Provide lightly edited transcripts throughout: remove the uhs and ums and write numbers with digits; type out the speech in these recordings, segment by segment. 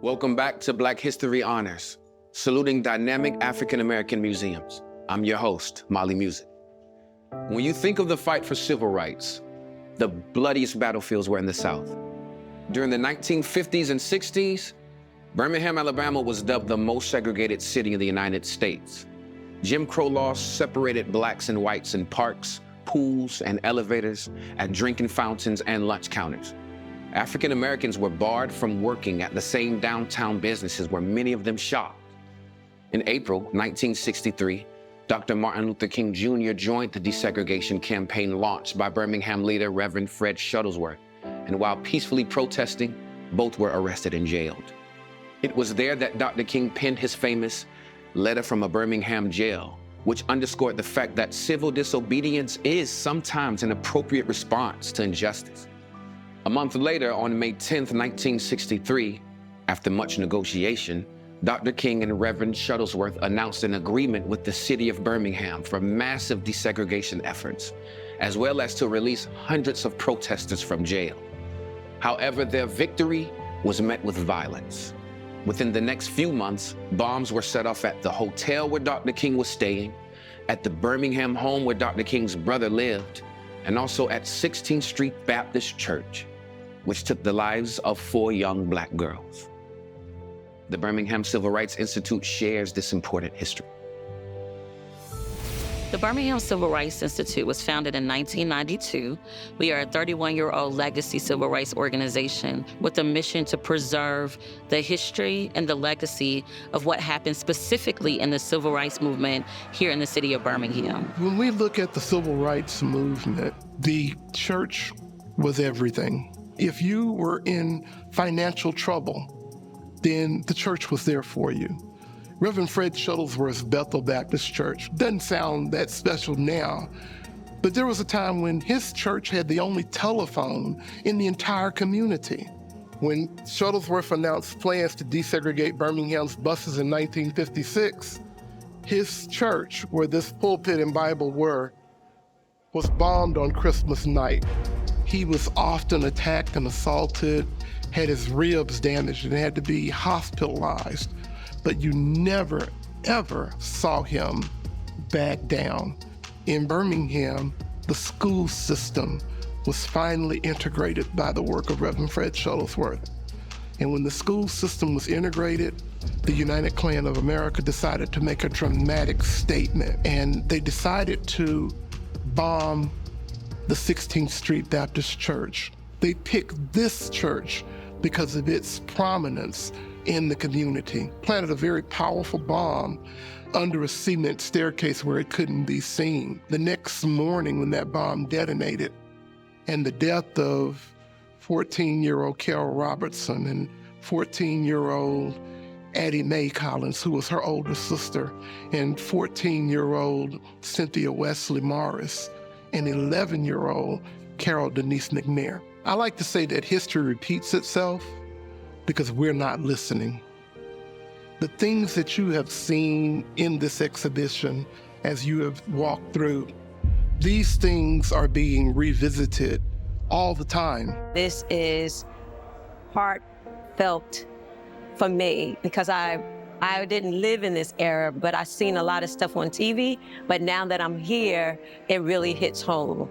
Welcome back to Black History Honors, saluting dynamic African-American museums. I'm your host, Molly Music. When you think of the fight for civil rights, the bloodiest battlefields were in the South. During the 1950s and 60s, Birmingham, Alabama was dubbed the most segregated city in the United States. Jim Crow laws separated blacks and whites in parks, pools, and elevators, at drinking fountains and lunch counters. African Americans were barred from working at the same downtown businesses where many of them shopped. In April 1963, Dr. Martin Luther King Jr. joined the desegregation campaign launched by Birmingham leader Reverend Fred Shuttlesworth, and while peacefully protesting, both were arrested and jailed. It was there that Dr. King penned his famous Letter from a Birmingham Jail, which underscored the fact that civil disobedience is sometimes an appropriate response to injustice. A month later, on May 10th, 1963, after much negotiation, Dr. King and Reverend Shuttlesworth announced an agreement with the city of Birmingham for massive desegregation efforts, as well as to release hundreds of protesters from jail. However, their victory was met with violence. Within the next few months, bombs were set off at the hotel where Dr. King was staying, at the Birmingham home where Dr. King's brother lived, and also at 16th Street Baptist Church, which took the lives of 4 young black girls. The Birmingham Civil Rights Institute shares this important history. The Birmingham Civil Rights Institute was founded in 1992. We are a 31-year-old legacy civil rights organization with a mission to preserve the history and the legacy of what happened specifically in the civil rights movement here in the city of Birmingham. When we look at the civil rights movement, the church was everything. If you were in financial trouble, then the church was there for you. Reverend Fred Shuttlesworth's Bethel Baptist Church doesn't sound that special now, but there was a time when his church had the only telephone in the entire community. When Shuttlesworth announced plans to desegregate Birmingham's buses in 1956, his church, where this pulpit and Bible were, was bombed on Christmas night. He was often attacked and assaulted, had his ribs damaged, and had to be hospitalized. But you never, ever saw him back down. In Birmingham, the school system was finally integrated by the work of Reverend Fred Shuttlesworth. And when the school system was integrated, the United Klan of America decided to make a dramatic statement. And they decided to bomb the 16th Street Baptist Church. They picked this church because of its prominence in the community, planted a very powerful bomb under a cement staircase where it couldn't be seen. The next morning when that bomb detonated and the death of 14-year-old Carol Robertson and 14-year-old Addie Mae Collins, who was her older sister, and 14-year-old Cynthia Wesley Morris, and 11-year-old Carol Denise McNair. I like to say that history repeats itself because we're not listening. The things that you have seen in this exhibition as you have walked through, these things are being revisited all the time. This is heartfelt for me because I didn't live in this era, but I've seen a lot of stuff on TV, but now that I'm here, it really hits home.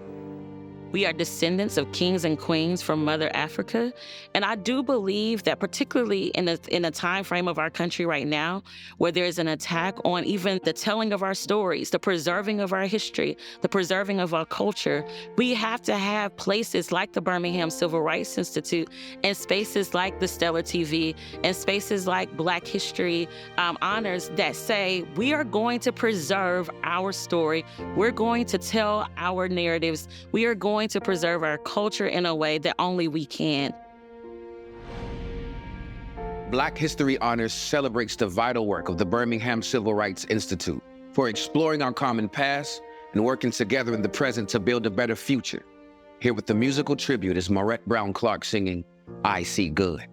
We are descendants of kings and queens from Mother Africa. And I do believe that particularly in a time frame of our country right now, where there's an attack on even the telling of our stories, the preserving of our history, the preserving of our culture, we have to have places like the Birmingham Civil Rights Institute and spaces like the Stellar TV and spaces like Black History Honors that say, we are going to preserve our story. We're going to tell our narratives. We are going to preserve our culture in a way that only we can. Black History Honors celebrates the vital work of the Birmingham Civil Rights Institute for exploring our common past and working together in the present to build a better future. Here with the musical tribute is Maurette Brown Clark singing, I See Good.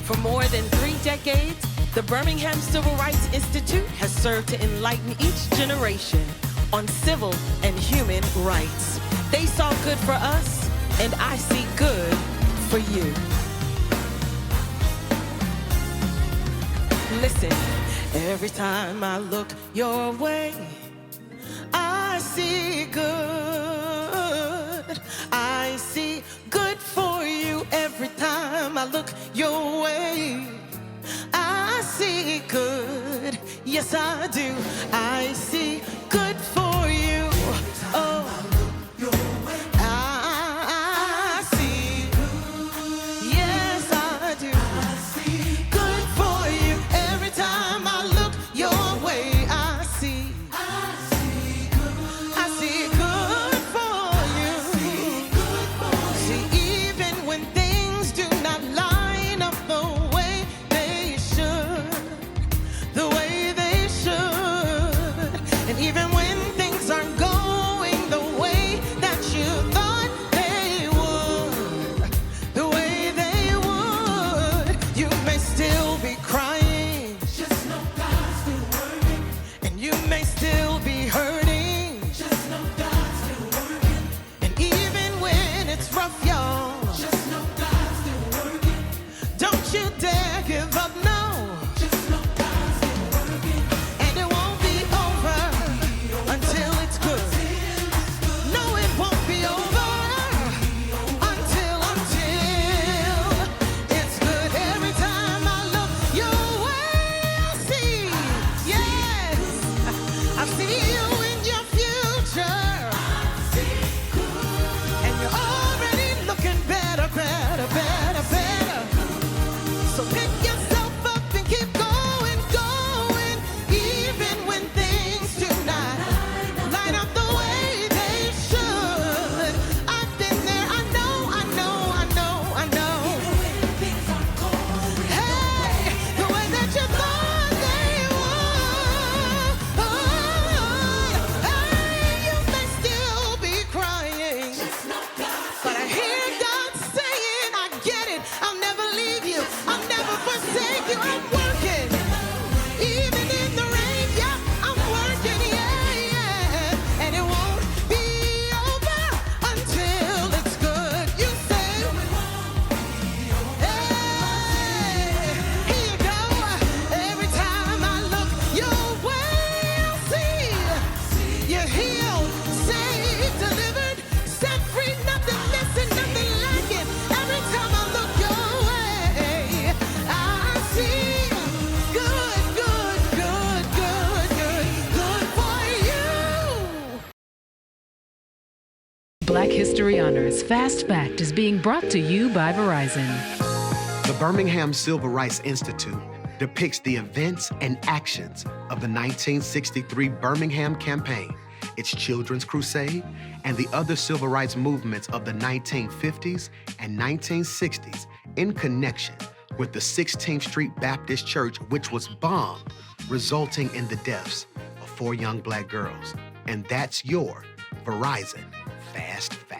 For more than 3 decades, the Birmingham Civil Rights Institute has served to enlighten each generation on civil and human rights. They saw good for us, and I see good for you. Listen, every time I look your way, I see good. I see good for you every time I look your way. I see good. Yes, I do. I see good for you. Oh, I see. Yes, I do. Good for you every time I look your way. I see. I see good for you. See, even when things do not line up the way they should, the way they should, and even when things aren't going the way that you thought they would, the way they would, you may still be crying. Just know God's still working. And you may still be hurting. Just know God's still working. And even when it's rough, y'all, just know God's still working. Don't you dare give up, no. Just know God's still working. And it won't be over until it's good. No, it won't be over until it's good. Every time I look your way, I see, yes, I see you in your future. And you're already looking better, better, better, better. So pick yourself up and keep going, going, even when things do not line up the way they should. I've been there, I know, I know, I know, I know. Hey, the way that you thought they would. Hey, you may still be crying, but I hear God saying, I get it, I'll never leave you, I'll never forsake you. I'm working, even in the rain, yeah, I'm working, yeah, yeah. And it won't be over until it's good. You say, hey, here you go. Every time I look your way, I'll see you're healed, saved, delivered, set free, nothing missing, nothing lacking. Every time I look your way, I see good, good, good, good, good, good for you. Black History Honors Fast Fact is being brought to you by Verizon. The Birmingham Civil Rights Institute depicts the events and actions of the 1963 Birmingham Campaign, its Children's Crusade, and the other civil rights movements of the 1950s and 1960s in connection with the 16th Street Baptist Church, which was bombed, resulting in the deaths of 4 young Black girls. And that's your Verizon Fast Fact.